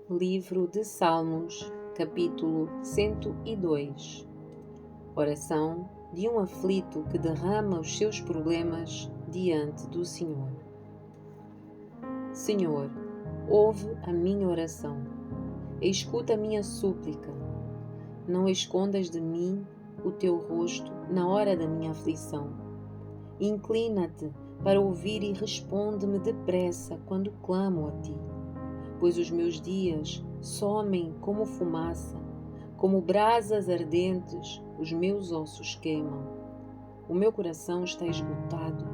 Livro de Salmos, capítulo 102. Oração de um aflito que derrama os seus problemas diante do Senhor. Senhor, ouve a minha oração, escuta a minha súplica. Não escondas de mim o teu rosto na hora da minha aflição. Inclina-te para ouvir e responde-me depressa quando clamo a ti. Pois os meus dias somem como fumaça, como brasas ardentes, os meus ossos queimam. O meu coração está esgotado.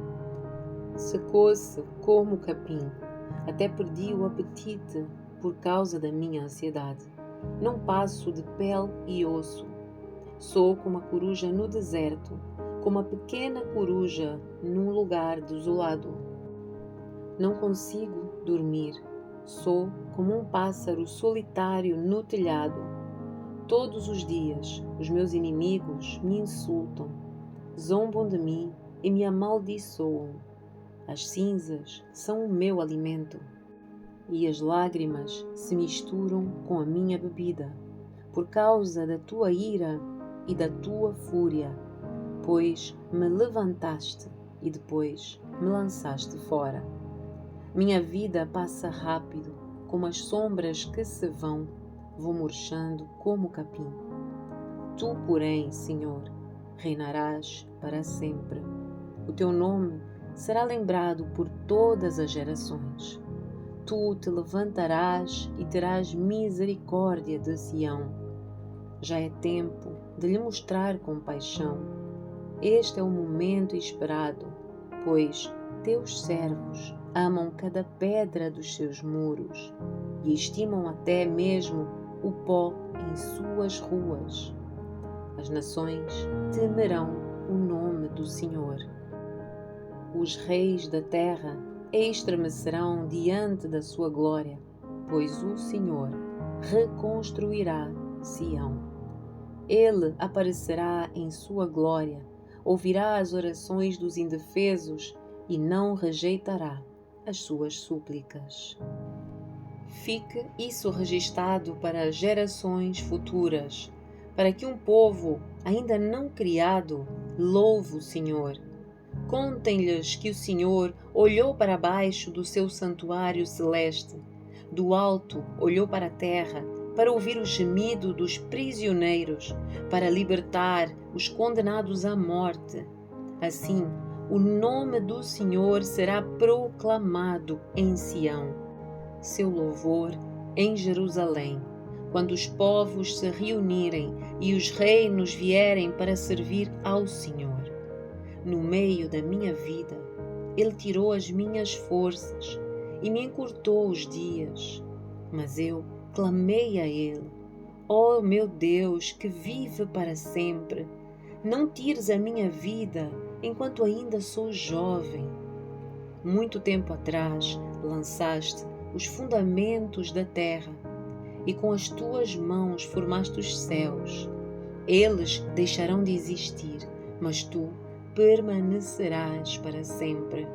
Secou-se como o capim, até perdi o apetite por causa da minha ansiedade. Não passo de pele e osso. Sou como a coruja no deserto, como a pequena coruja num lugar desolado. Não consigo dormir. Sou como um pássaro solitário no telhado. Todos os dias os meus inimigos me insultam, zombam de mim e me amaldiçoam. As cinzas são o meu alimento e as lágrimas se misturam com a minha bebida, por causa da tua ira e da tua fúria, pois me levantaste e depois me lançaste fora. Minha vida passa rápido, como as sombras que se vão, vou murchando como o capim. Tu, porém, Senhor, reinarás para sempre. O teu nome será lembrado por todas as gerações. Tu te levantarás e terás misericórdia de Sião. Já é tempo de lhe mostrar compaixão. Este é o momento esperado, pois teus servos amam cada pedra dos seus muros e estimam até mesmo o pó em suas ruas. As nações temerão o nome do Senhor. Os reis da terra estremecerão diante da sua glória, pois o Senhor reconstruirá Sião. Ele aparecerá em sua glória, ouvirá as orações dos indefesos e não rejeitará as suas súplicas. Fique isso registado para as gerações futuras, para que um povo ainda não criado louve o Senhor. Contem-lhes que o Senhor olhou para baixo do seu santuário celeste, do alto olhou para a terra, para ouvir o gemido dos prisioneiros, para libertar os condenados à morte. Assim, o nome do Senhor será proclamado em Sião, seu louvor em Jerusalém, quando os povos se reunirem e os reinos vierem para servir ao Senhor. No meio da minha vida, Ele tirou as minhas forças e me encurtou os dias, mas eu clamei a Ele. Ó meu Deus, que vive para sempre, não tires a minha vida enquanto ainda sou jovem. Muito tempo atrás lançaste os fundamentos da terra e com as tuas mãos formaste os céus. Eles deixarão de existir, mas tu permanecerás para sempre.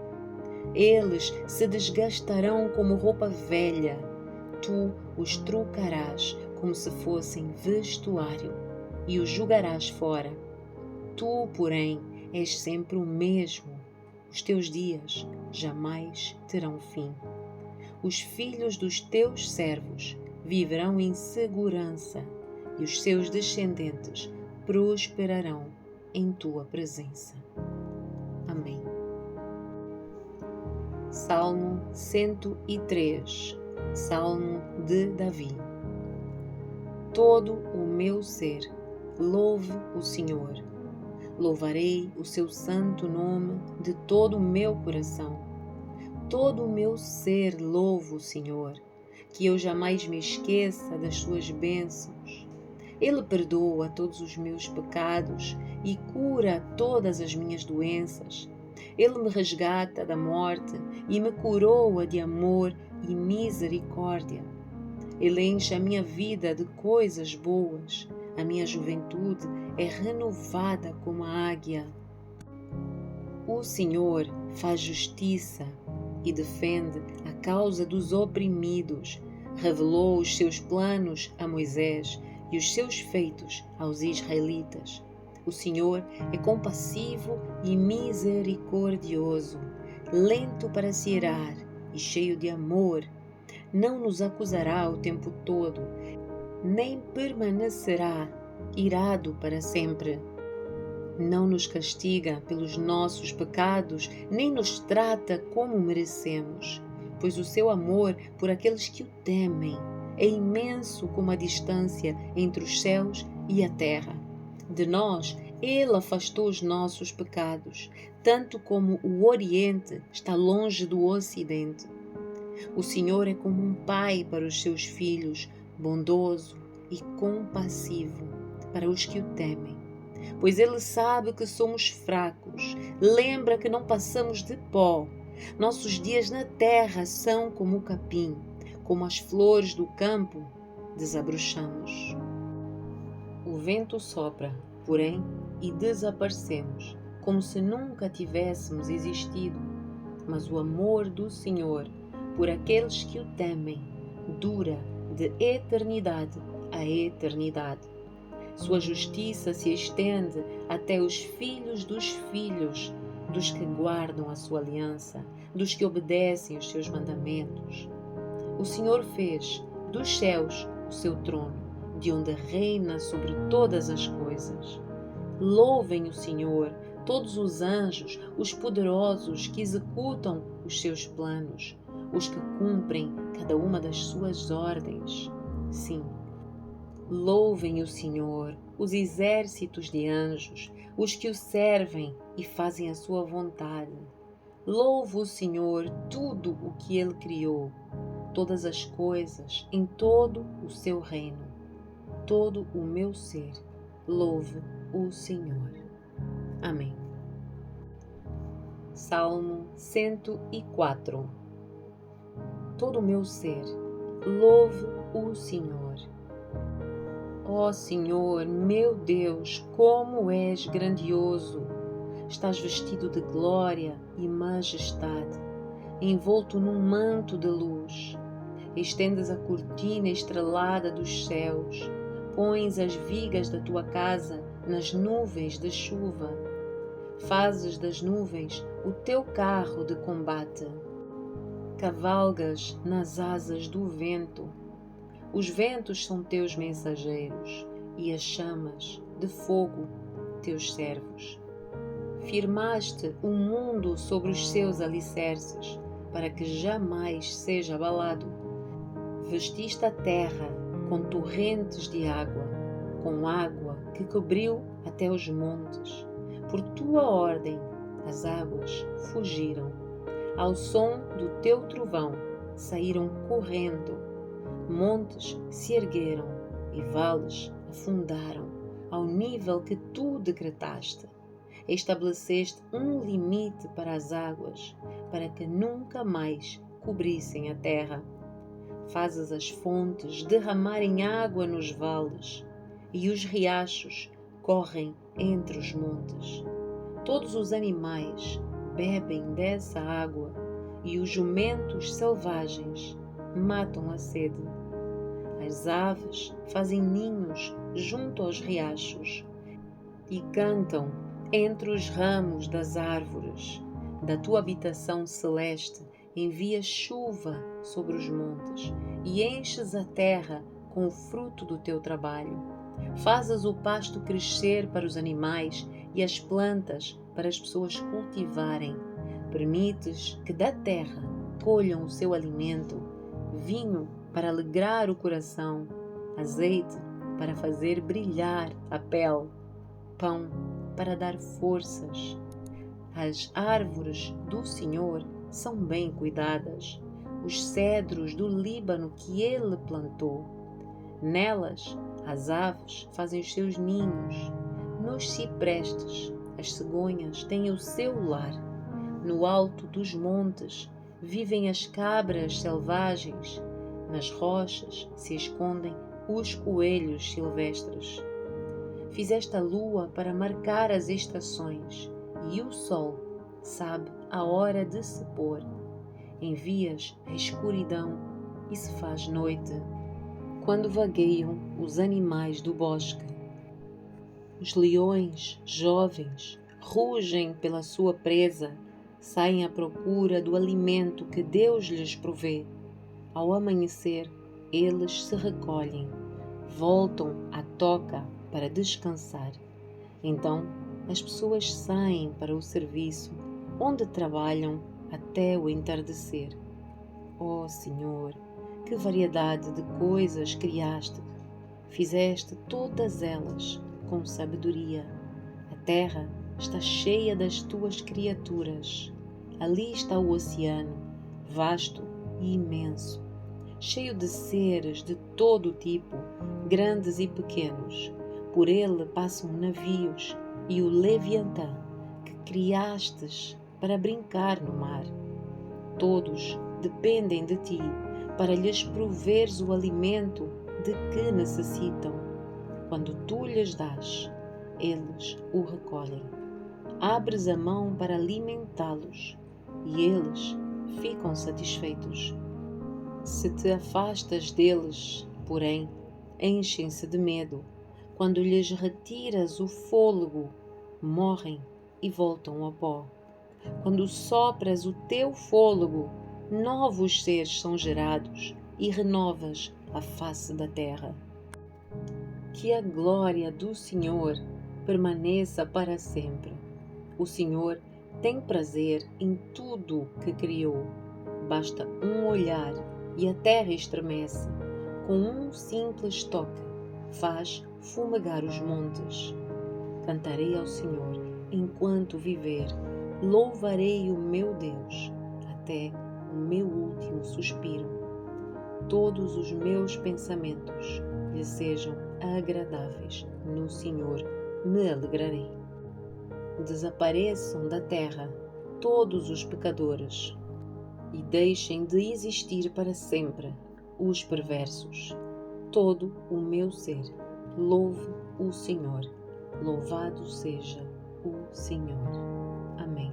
Eles se desgastarão como roupa velha. Tu os trocarás como se fossem vestuário e os jogarás fora. Tu, porém, és sempre o mesmo. Os teus dias jamais terão fim. Os filhos dos teus servos viverão em segurança e os seus descendentes prosperarão em tua presença. Amém. Salmo 103. Salmo de Davi. Todo o meu ser louve o Senhor. Louvarei o seu santo nome de todo o meu coração. Todo o meu ser louva o Senhor, que eu jamais me esqueça das suas bênçãos. Ele perdoa todos os meus pecados e cura todas as minhas doenças. Ele me resgata da morte e me coroa de amor e misericórdia. Ele enche a minha vida de coisas boas. A minha juventude é renovada como a águia. O Senhor faz justiça e defende a causa dos oprimidos. revelou os seus planos a Moisés e os seus feitos aos israelitas. O Senhor é compassivo e misericordioso, lento para se irar e cheio de amor. Não nos acusará o tempo todo, nem permanecerá irado para sempre. Não nos castiga pelos nossos pecados, nem nos trata como merecemos, pois o seu amor por aqueles que o temem é imenso como a distância entre os céus e a terra. De nós, Ele afastou os nossos pecados, tanto como o Oriente está longe do Ocidente. O Senhor é como um pai para os seus filhos, bondoso e compassivo para os que o temem. Pois Ele sabe que somos fracos, lembra que não passamos de pó. Nossos dias na terra são como o capim, como as flores do campo, desabrochamos. O vento sopra, porém, e desaparecemos, como se nunca tivéssemos existido. Mas o amor do Senhor por aqueles que o temem dura de eternidade a eternidade. Sua justiça se estende até os filhos dos que guardam a sua aliança, dos que obedecem os seus mandamentos. O Senhor fez dos céus o seu trono, de onde reina sobre todas as coisas. Louvem o Senhor, todos os anjos, os poderosos que executam os seus planos, os que cumprem cada uma das suas ordens. Sim, louvem o Senhor, os exércitos de anjos, os que o servem e fazem a sua vontade. Louve o Senhor tudo o que Ele criou, todas as coisas em todo o seu reino. Todo o meu ser louve o Senhor. Amém. Salmo 104. Todo o meu ser louve o Senhor. Ó Senhor, meu Deus, como és grandioso! Estás vestido de glória e majestade, envolto num manto de luz. Estendes a cortina estrelada dos céus, pões as vigas da tua casa nas nuvens de chuva. Fazes das nuvens o teu carro de combate. Cavalgas nas asas do vento. Os ventos são teus mensageiros e as chamas de fogo teus servos. Firmaste o mundo sobre os seus alicerces, para que jamais seja abalado. Vestiste a terra com torrentes de água, com água que cobriu até os montes. Por tua ordem as águas fugiram. Ao som do teu trovão saíram correndo. Montes se ergueram e vales afundaram ao nível que tu decretaste. Estabeleceste um limite para as águas, para que nunca mais cobrissem a terra. Fazes as fontes derramarem água nos vales, e os riachos correm entre os montes. Todos os animais bebem dessa água, e os jumentos selvagens matam a sede. As aves fazem ninhos junto aos riachos e cantam entre os ramos das árvores. Da tua habitação celeste envias chuva sobre os montes e enches a terra com o fruto do teu trabalho. Fazes o pasto crescer para os animais e as plantas para as pessoas cultivarem. Permites que da terra colham o seu alimento, vinho para alegrar o coração, azeite para fazer brilhar a pele, pão para dar forças. As árvores do Senhor são bem cuidadas, os cedros do Líbano que Ele plantou. Nelas as aves fazem os seus ninhos, nos ciprestes as cegonhas têm o seu lar. No alto dos montes vivem as cabras selvagens, nas rochas se escondem os coelhos silvestres. Fizeste a lua para marcar as estações, e o sol sabe a hora de se pôr. Envias a escuridão e se faz noite, quando vagueiam os animais do bosque. Os leões jovens rugem pela sua presa, saem à procura do alimento que Deus lhes provê. Ao amanhecer, eles se recolhem, voltam à toca para descansar. Então, as pessoas saem para o serviço, onde trabalham até o entardecer. Ó Senhor, que variedade de coisas criaste! Fizeste todas elas com sabedoria. A terra está cheia das tuas criaturas. Ali está o oceano, vasto e imenso, cheio de seres de todo o tipo, grandes e pequenos. Por ele passam navios e o Leviatã, que criastes para brincar no mar. Todos dependem de ti para lhes proveres o alimento de que necessitam. Quando tu lhes dás, eles o recolhem. Abres a mão para alimentá-los e eles ficam satisfeitos. Se te afastas deles, porém, enchem-se de medo. Quando lhes retiras o fôlego, morrem e voltam ao pó. Quando sopras o teu fôlego, novos seres são gerados e renovas a face da terra. Que a glória do Senhor permaneça para sempre. O Senhor tem prazer em tudo que criou. Basta um olhar e a terra estremece. Com um simples toque, faz fumegar os montes. Cantarei ao Senhor enquanto viver. Louvarei o meu Deus até o meu último suspiro. Todos os meus pensamentos lhe sejam agradáveis. No Senhor me alegrarei. Desapareçam da terra todos os pecadores e deixem de existir para sempre os perversos. Todo o meu ser louve o Senhor. Louvado seja o Senhor. Amém.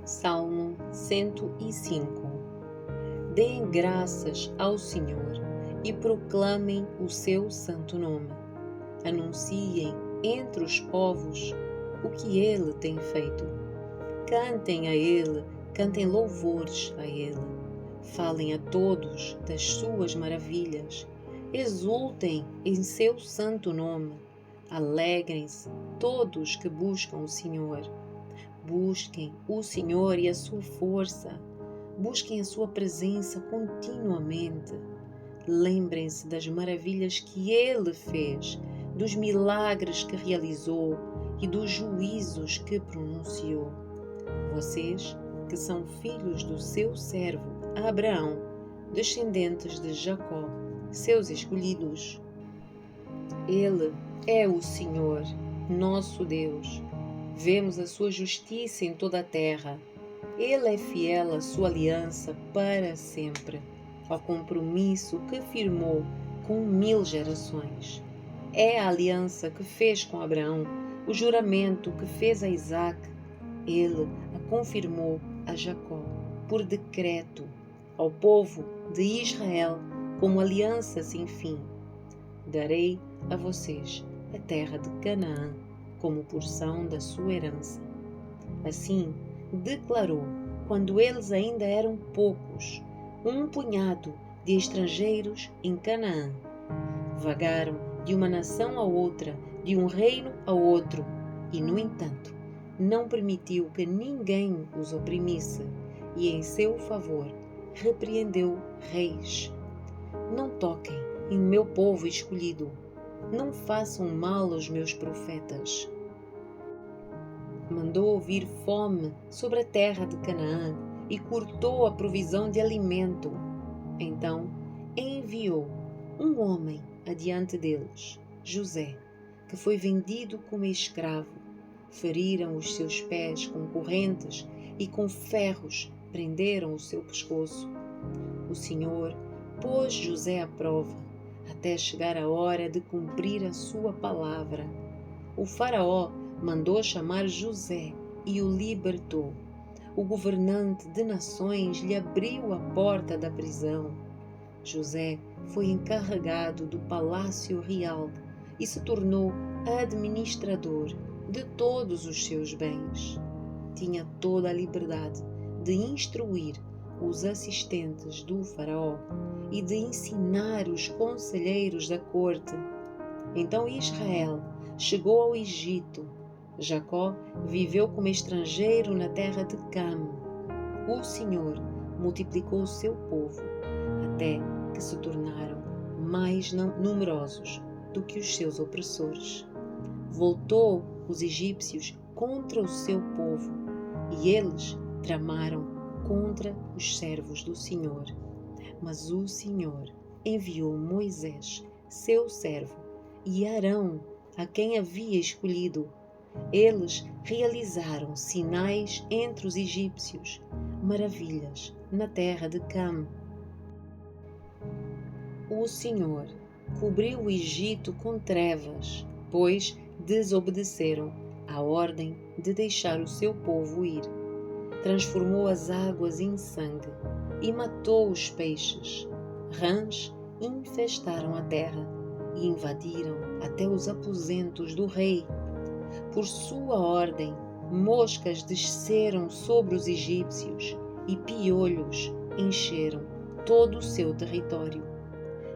Salmo 105. Deem graças ao Senhor e proclamem o seu santo nome. Anunciem entre os povos o que Ele tem feito. Cantem a Ele, cantem louvores a Ele. Falem a todos das suas maravilhas. Exultem em seu santo nome. Alegrem-se todos que buscam o Senhor. Busquem o Senhor e a sua força. Busquem a sua presença continuamente. Lembrem-se das maravilhas que Ele fez, dos milagres que realizou e dos juízos que pronunciou. Vocês, que são filhos do seu servo Abraão, descendentes de Jacó, seus escolhidos. Ele é o Senhor, nosso Deus. Vemos a sua justiça em toda a terra. Ele é fiel à sua aliança para sempre, ao compromisso que firmou com 1000 gerações. É a aliança que fez com Abraão, o juramento que fez a Isaque. Ele a confirmou a Jacó por decreto, ao povo de Israel como aliança sem fim. Darei a vocês a terra de Canaã como porção da sua herança. Assim declarou quando eles ainda eram poucos, um punhado de estrangeiros em Canaã. Vagaram de uma nação a outra, de um reino a outro, e, no entanto, não permitiu que ninguém os oprimisse, e em seu favor repreendeu reis. Não toquem em meu povo escolhido, não façam mal aos meus profetas. Mandou ouvir fome sobre a terra de Canaã e cortou a provisão de alimento. Então enviou um homem adiante deles, José, que foi vendido como escravo. Feriram os seus pés com correntes e com ferros prenderam o seu pescoço. O Senhor pôs José à prova, até chegar a hora de cumprir a sua palavra. O faraó mandou chamar José e o libertou. o governante de nações lhe abriu a porta da prisão. José foi encarregado do palácio real e se tornou administrador de todos os seus bens. Tinha toda a liberdade de instruir os assistentes do faraó e de ensinar os conselheiros da corte. Então Israel chegou ao Egito. Jacó viveu como estrangeiro na terra de Cam. O Senhor multiplicou o seu povo até que se tornaram mais numerosos do que os seus opressores. Voltou os egípcios contra o seu povo e eles tramaram contra os servos do Senhor. Mas o Senhor enviou Moisés, seu servo, e Arão, a quem havia escolhido. Eles realizaram sinais entre os egípcios, maravilhas na terra de Cam. O Senhor cobriu o Egito com trevas, pois desobedeceram à ordem de deixar o seu povo ir. Transformou as águas em sangue e matou os peixes. Rãs infestaram a terra e invadiram até os aposentos do rei. Por sua ordem, moscas desceram sobre os egípcios e piolhos encheram todo o seu território.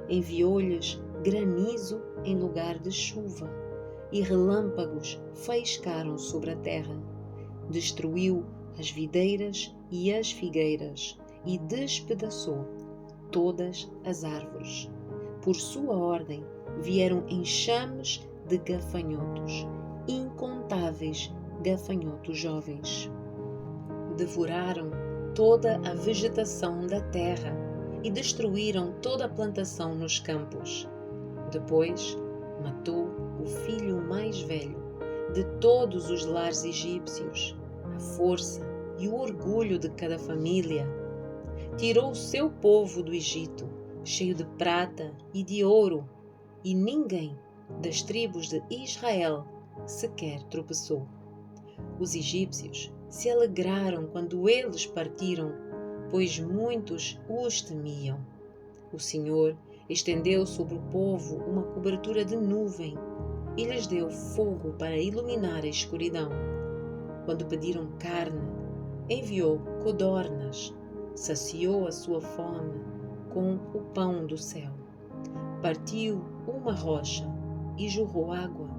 Enviou-lhes granizo em lugar de chuva e relâmpagos faiscaram sobre a terra. Destruiu as videiras e as figueiras e despedaçou todas as árvores. Por sua ordem vieram enxames de gafanhotos, incontáveis gafanhotos jovens. Devoraram toda a vegetação da terra e destruíram toda a plantação nos campos. Depois matou o filho mais velho de todos os lares egípcios, a força e o orgulho de cada família. Tirou o seu povo do Egito, cheio de prata e de ouro, e ninguém das tribos de Israel sequer tropeçou. Os egípcios se alegraram quando eles partiram, pois muitos os temiam. O Senhor estendeu sobre o povo uma cobertura de nuvem e lhes deu fogo para iluminar a escuridão. Quando pediram carne, enviou codornas, saciou a sua fome com o pão do céu. Partiu uma rocha e jorrou água,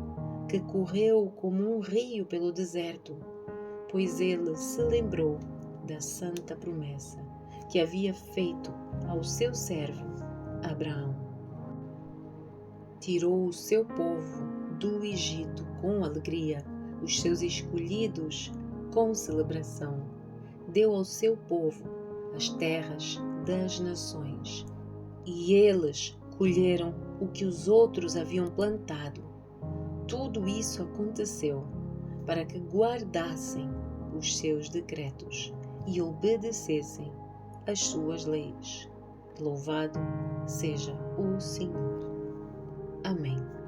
que correu como um rio pelo deserto, pois ele se lembrou da santa promessa que havia feito ao seu servo Abraão. Tirou o seu povo do Egito com alegria, os seus escolhidos com celebração. Deu ao seu povo as terras das nações, e eles colheram o que os outros haviam plantado. Tudo isso aconteceu para que guardassem os seus decretos e obedecessem às suas leis. Louvado seja o Senhor. Amém.